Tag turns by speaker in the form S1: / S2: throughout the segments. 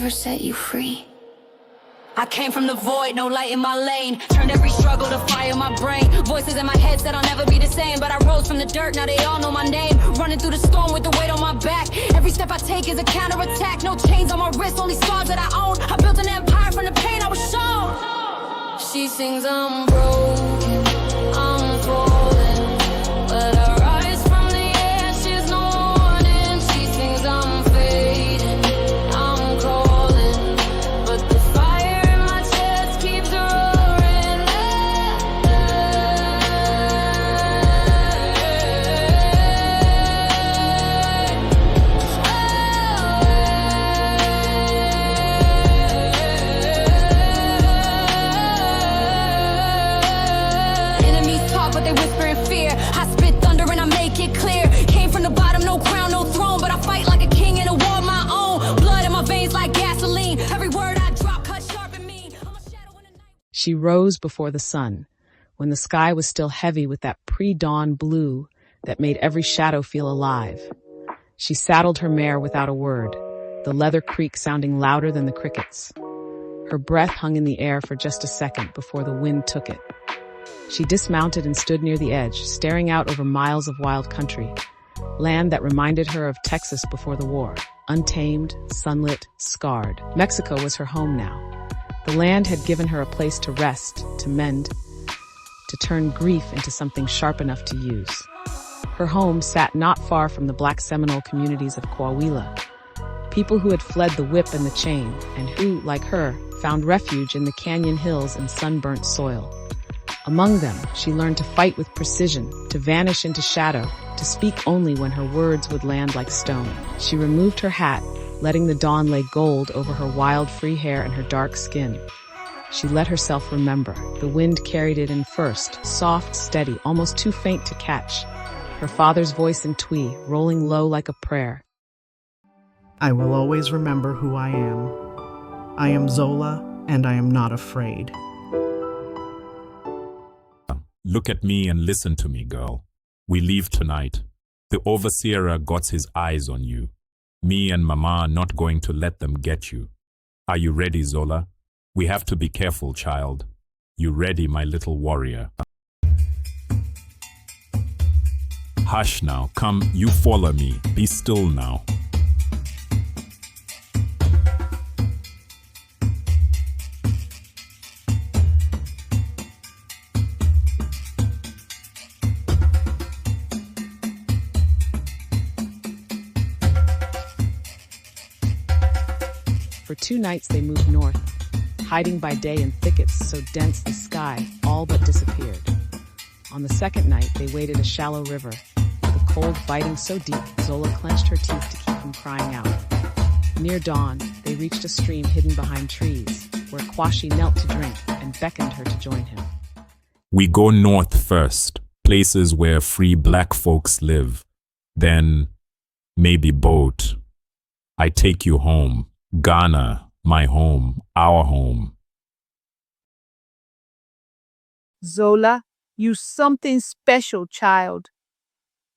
S1: never set you free.
S2: I came from the void, no light in my lane. Turned every struggle to fire in my brain. Voices in my head said I'll never be the same, but I rose from the dirt, now they all know my name. Running through the storm with the weight on my back. Every step I take is a counterattack. No chains on my wrist, only scars that I own. I built an empire from the pain I was shown. She sings I'm broken, I'm falling, but I rise from the ashes, no warning. She sings I'm fading, I'm calling, but the fire in my chest keeps roaring. Enemies talk, but they whisper in fear. I spit thunder and I make it clear. Came from the bottom, no crown, no throne, but I fight like a king in a war of my own. Blood in my veins like gasoline. Every word I drop cut sharp and mean. I'm a shadow in the night.
S3: She rose before the sun, when the sky was still heavy with that pre-dawn blue that made every shadow feel alive. She saddled her mare without a word, the leather creak sounding louder than the crickets. Her breath hung in the air for just a second before the wind took it. She dismounted and stood near the edge, staring out over miles of wild country, land that reminded her of Texas before the war, untamed, sunlit, scarred. Mexico was her home now. The land had given her a place to rest, to mend, to turn grief into something sharp enough to use. Her home sat not far from the Black Seminole communities of Coahuila, people who had fled the whip and the chain, and who, like her, found refuge in the canyon hills and sunburnt soil. Among them, she learned to fight with precision, to vanish into shadow, to speak only when her words would land like stone. She removed her hat, letting the dawn lay gold over her wild, free hair and her dark skin. She let herself remember. The wind carried it in first, soft, steady, almost too faint to catch. Her father's voice in Twi, rolling low like a prayer.
S4: I will always remember who I am. I am Zola, and I am not afraid.
S5: Look at me and listen to me, girl. We leave tonight. The overseer got his eyes on you. Me and Mama are not going to let them get you. Are you ready, Zola? We have to be careful, child. You ready, my little warrior? Hush now. Come, you follow me. Be still now.
S3: For 2 nights they moved north, hiding by day in thickets so dense the sky all but disappeared. On the second night, they waded a shallow river, the cold biting so deep Zola clenched her teeth to keep from crying out. Near dawn, they reached a stream hidden behind trees, where Kwashi knelt to drink and beckoned her to join him.
S5: We go north first, places where free black folks live. Then, maybe boat. I take you home. Ghana, my home, our home.
S6: Zola, you something special, child.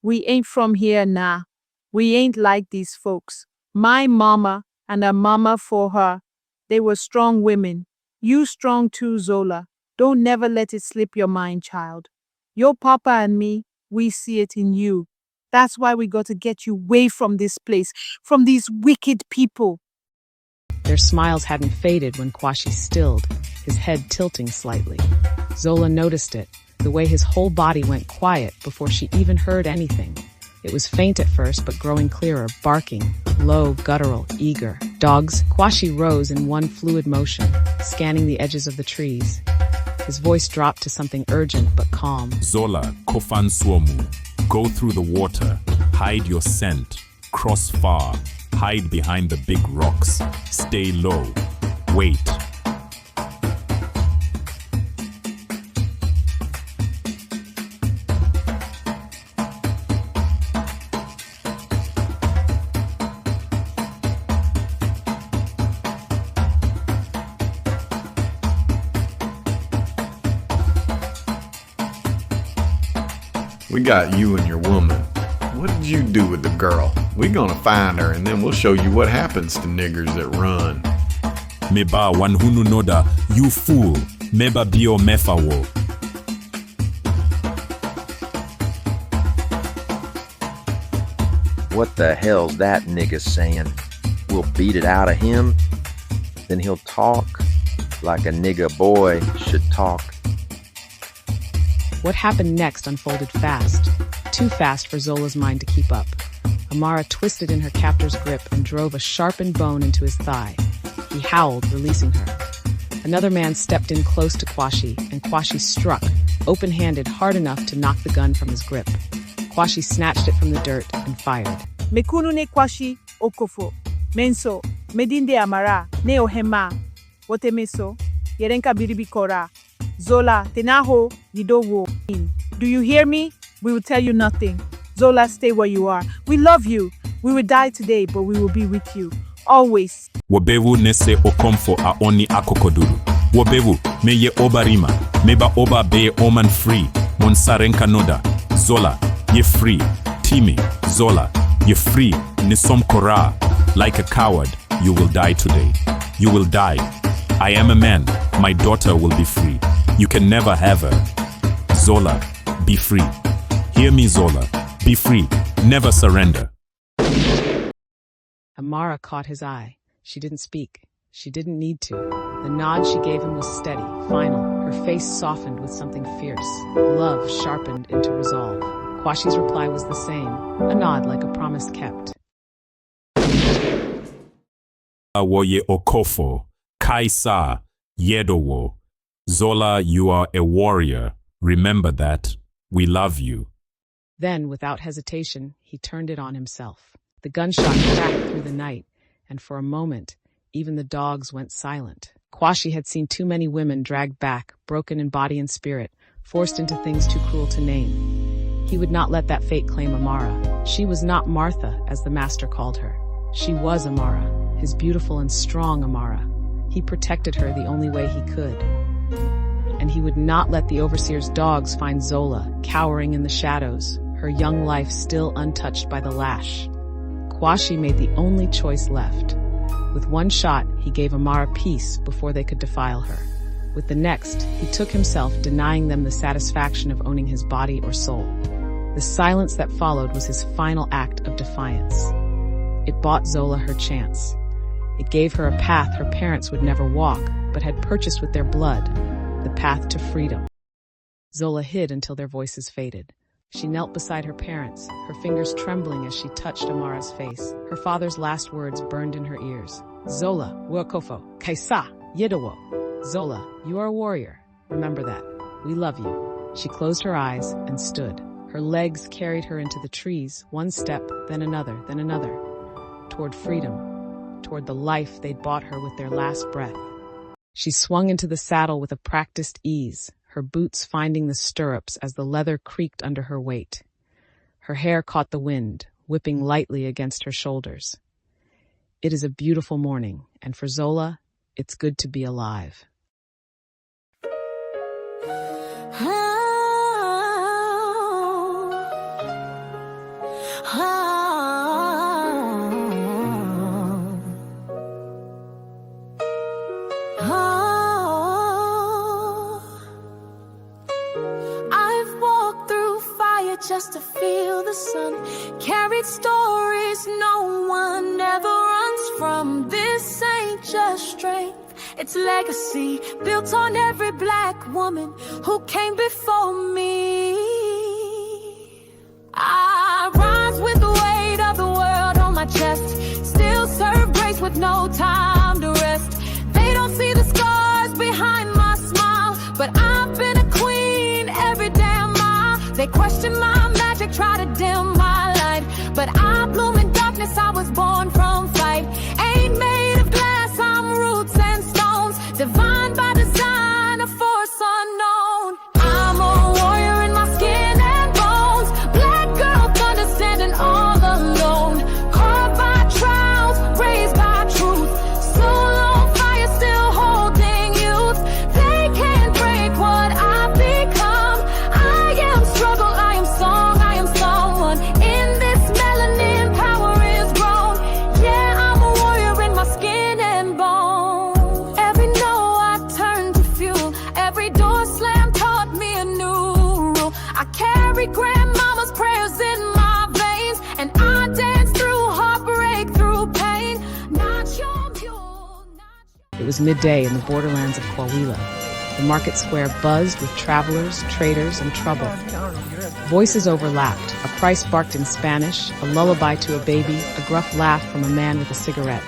S6: We ain't from here now. We ain't like these folks. My mama and a mama for her. They were strong women. You strong too, Zola. Don't never let it slip your mind, child. Your papa and me, we see it in you. That's why we got to get you away from this place, from these wicked people.
S3: Their smiles hadn't faded when Kwashi stilled, his head tilting slightly. Zola noticed it, the way his whole body went quiet before she even heard anything. It was faint at first, but growing clearer, barking, low, guttural, eager. Dogs. Kwashi rose in one fluid motion, scanning the edges of the trees. His voice dropped to something urgent but calm.
S5: Zola, Kofan Suomu, go through the water, hide your scent, cross far, hide behind the big rocks, stay low, wait.
S7: We got you and your woman. What did you do with the girl? We gonna find her and then we'll show you what happens to niggers that run.
S5: Meba wanhunu noda, you fool. Meba bio mefa wo.
S1: What the hell's that nigga saying? We'll beat it out of him? Then he'll talk like a nigga boy should talk.
S3: What happened next unfolded fast. Too fast for Zola's mind to keep up. Amara twisted in her captor's grip and drove a sharpened bone into his thigh. He howled, releasing her. Another man stepped in close to Kwashi, and Kwashi struck, open-handed, hard enough to knock the gun from his grip. Kwashi snatched it from the dirt and fired.
S6: Mekunu ne kwashi okofo. Menso, medinde amara, ne ohema. Wote meso, yerenka biribi kora. Zola, tenaho, yidowo. Do you hear me? We will tell you nothing. Zola, stay where you are. We love you. We will die today, but we will be with you. Always.
S5: Wobewu nese okomfo a oni akokoduru. Wobewu me ye obarima. Meba oba be oman free. Monsarenka noda. Zola, ye free. Timi, Zola, ye free. Nisom kora. Like a coward, you will die today. You will die. I am a man. My daughter will be free. You can never have her. Zola, be free. Hear me, Zola. Be free. Never surrender.
S3: Amara caught his eye. She didn't speak. She didn't need to. The nod she gave him was steady, final. Her face softened with something fierce. Love sharpened into resolve. Kwashi's reply was the same, a nod like a promise kept.
S5: Awoye okofo, kaisa, yedowo. Zola, you are a warrior. Remember that. We love you.
S3: Then, without hesitation, he turned it on himself. The gunshot cracked through the night, and for a moment, even the dogs went silent. Kwashi had seen too many women dragged back, broken in body and spirit, forced into things too cruel to name. He would not let that fate claim Amara. She was not Martha, as the master called her. She was Amara, his beautiful and strong Amara. He protected her the only way he could. And he would not let the overseer's dogs find Zola, cowering in the shadows, her young life still untouched by the lash. Kwashi made the only choice left. With one shot, he gave Amara peace before they could defile her. With the next, he took himself, denying them the satisfaction of owning his body or soul. The silence that followed was his final act of defiance. It bought Zola her chance. It gave her a path her parents would never walk, but had purchased with their blood, the path to freedom. Zola hid until their voices faded. She knelt beside her parents, her fingers trembling as she touched Amara's face. Her father's last words burned in her ears. Zola, Wakofo, Kaisa, Yedawo. Zola, you are a warrior. Remember that. We love you. She closed her eyes and stood. Her legs carried her into the trees, one step, then another, toward freedom, toward the life they'd bought her with their last breath. She swung into the saddle with a practiced ease, her boots finding the stirrups as the leather creaked under her weight. Her hair caught the wind, whipping lightly against her shoulders. It is a beautiful morning, and for Zola, it's good to be alive.
S2: Just to feel the sun, carried stories no one ever runs from. This ain't just strength, it's legacy built on every black woman who came before me. I rise with the weight of the world on my chest, still serve grace with no time to rest. They don't see the scars behind my smile, but I've been a queen every damn mile. They question my magic, try to dim my light, but I bloom in darkness, I was born from flight. Ain't made of glass, I'm roots and stones, divine by design, a force unknown. I'm a warrior in my skin and bones, black girl thunder standing all alone, carved by trials, raised by truth, soul on fire still holding youth. They can't break what I've become. I am struggle, I am song.
S3: was midday in the borderlands of Coahuila. The market square buzzed with travelers, traders, and trouble. Voices overlapped. A price barked in Spanish, a lullaby to a baby, a gruff laugh from a man with a cigarette.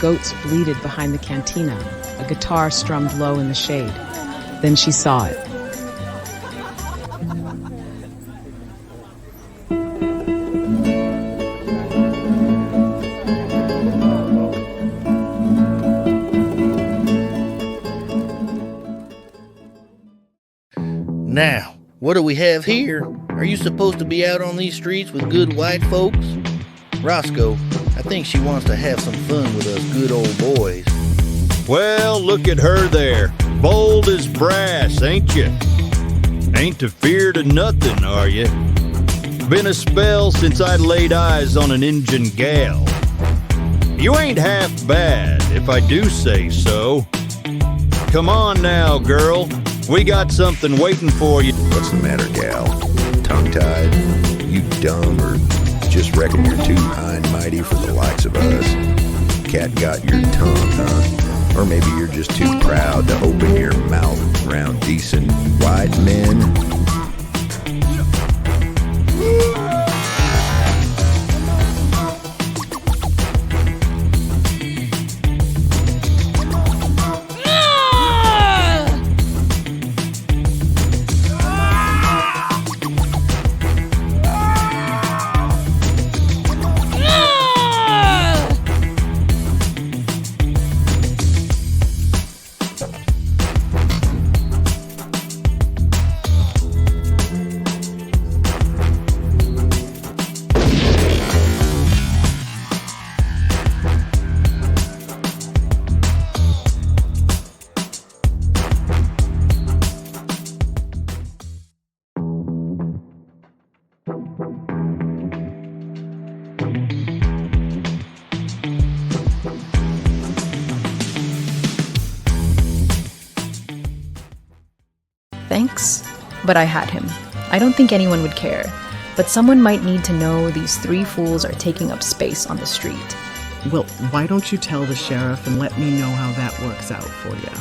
S3: Goats bleated behind the cantina. A guitar strummed low in the shade. Then she saw it.
S8: Now, what do we have here? Are you supposed to be out on these streets with good white folks? Roscoe, I think she wants to have some fun with us good old boys.
S9: Well, look at her there. Bold as brass, ain't you? Ain't afeard of nothing, are you? Been a spell since I laid eyes on an Injun gal. You ain't half bad, if I do say so. Come on now, girl. We got something waiting for you.
S10: What's the matter, gal? Tongue-tied? You dumb or just reckon you're too high and mighty for the likes of us? Cat got your tongue, huh? Or maybe you're just too proud to open your mouth around decent white men?
S11: Thanks, but I had him. I don't think anyone would care, but someone might need to know these three fools are taking up space on the street.
S4: Well, why don't you tell the sheriff and let me know how that works out for you?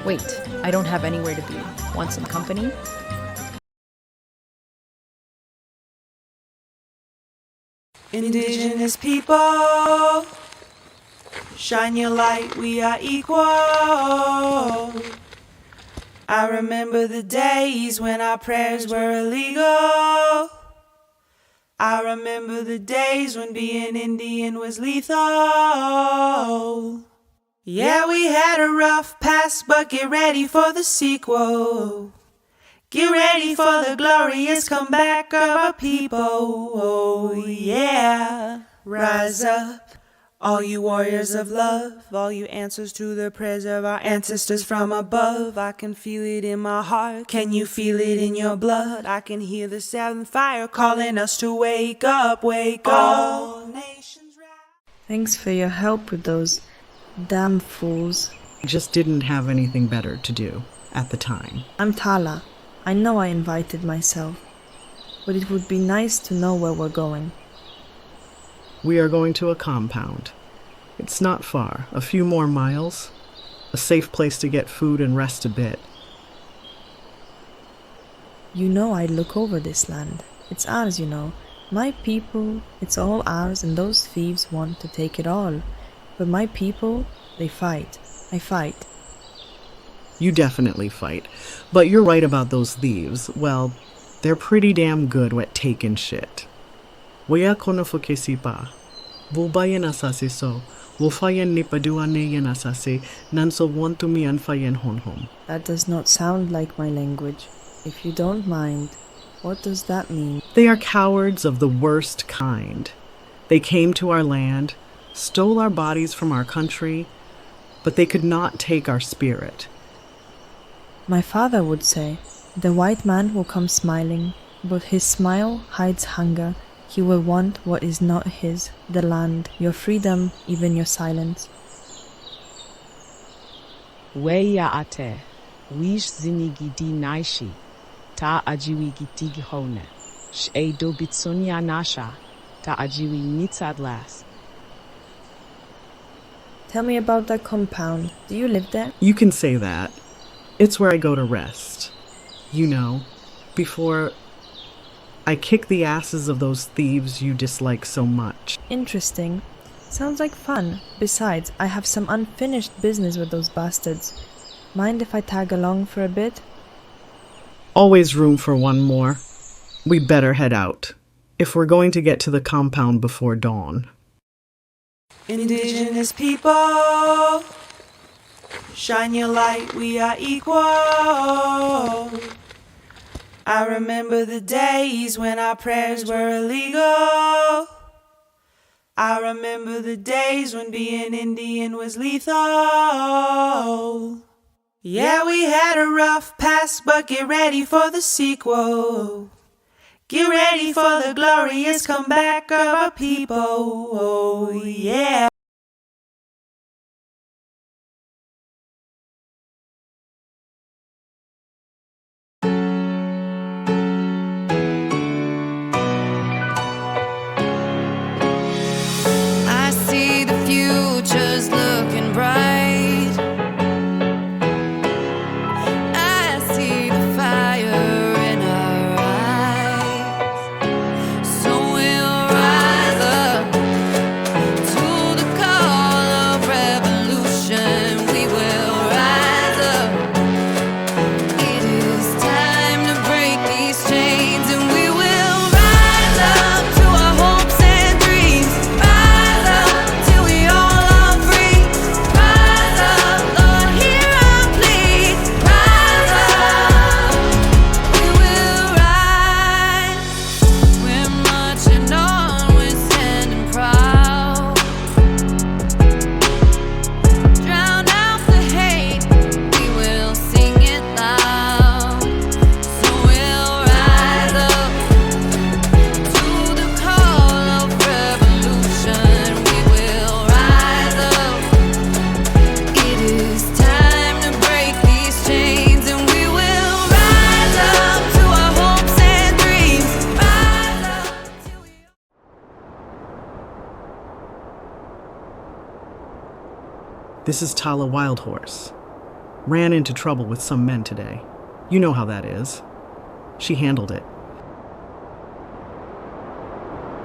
S11: Wait, I don't have anywhere to be. Want some company?
S12: Indigenous people, shine your light, we are equal. I remember the days when our prayers were illegal. I remember the days when being Indian was lethal. Yeah, we had a rough past, but get ready for the sequel. Get ready for the glorious comeback of our people. Oh, yeah. Rise up, all you warriors of love, all you answers to the prayers of our ancestors from above. I can feel it in my heart. Can you feel it in your blood? I can hear the seventh fire calling us to wake up, wake up. All nations rise.
S13: Thanks for your help with those damn fools.
S4: Just didn't have anything better to do at the time.
S13: I'm Tala. I know I invited myself, but it would be nice to know where we're going.
S4: We are going to a compound. It's not far, a few more miles. A safe place to get food and rest a bit.
S13: You know I'd look over this land. It's ours, you know. My people, it's all ours, and those thieves want to take it all. But my people, they fight. I fight.
S4: You definitely fight. But you're right about those thieves. Well, they're pretty damn good at taking shit. Waya konofokesipa. Vubayan asasi so. Wufayan nipaduaneyan asasi. Nanso wantumi anfayan honhom.
S13: That does not sound like my language. If you don't mind, what does that mean?
S4: They are cowards of the worst kind. They came to our land, stole our bodies from our country, but they could not take our spirit.
S13: My father would say, the white man will come smiling, but his smile hides hunger. He will want what is not his, the land, your freedom, even your silence.
S3: Weya ate, wish zinigidi naishi, ta ajiwi gitigi hone, sh'e do bitsunya nasha, Ta'ajiwi nitsad las.
S13: Tell me about that compound. Do you live there?
S4: You can say that. It's where I go to rest. You know, before I kick the asses of those thieves you dislike so much.
S13: Interesting. Sounds like fun. Besides, I have some unfinished business with those bastards. Mind if I tag along for a bit?
S4: Always room for one more. We better head out, if we're going to get to the compound before dawn.
S12: Indigenous people, shine your light, we are equal. I remember the days when our prayers were illegal. I remember the days when being Indian was lethal. Yeah, we had a rough past, but get ready for the sequel. Get ready for the glorious comeback of our people. Oh, yeah.
S2: I see the future's looking bright. I see the fire in our eyes. So we'll rise up to the call of revolution. We will rise up. It is time to break these chains, and we will rise up to our hopes and dreams. Rise up till we all are free. Rise up, Lord, hear our plea. Rise up, we will rise. We're marching on, we're standing proud. Drown out the hate, we will sing it loud. So we'll rise up to the call of revolution. We will rise up. It is time to break these chains, and we will rise up to our hopes and dreams. Rise up till we
S4: This is Tala Wildhorse. Ran into trouble with some men today. You know how that is. She handled it.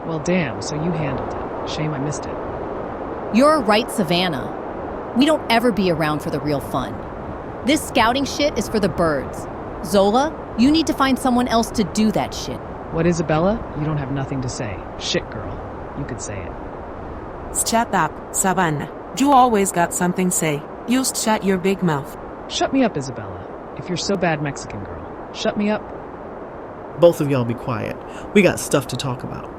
S3: Well, damn, so you handled it. Shame I missed it.
S14: You're right, Savannah. We don't ever be around for the real fun. This scouting shit is for the birds. Zola, you need to find someone else to do that shit.
S3: What, Isabella? You don't have nothing to say. Shit, girl. You could say it.
S15: Shut up, Savannah. You always got something say. Just shut your big mouth.
S3: Shut me up, Isabella. If you're so bad, Mexican girl. Shut me up.
S4: Both of y'all be quiet. We got stuff to talk about.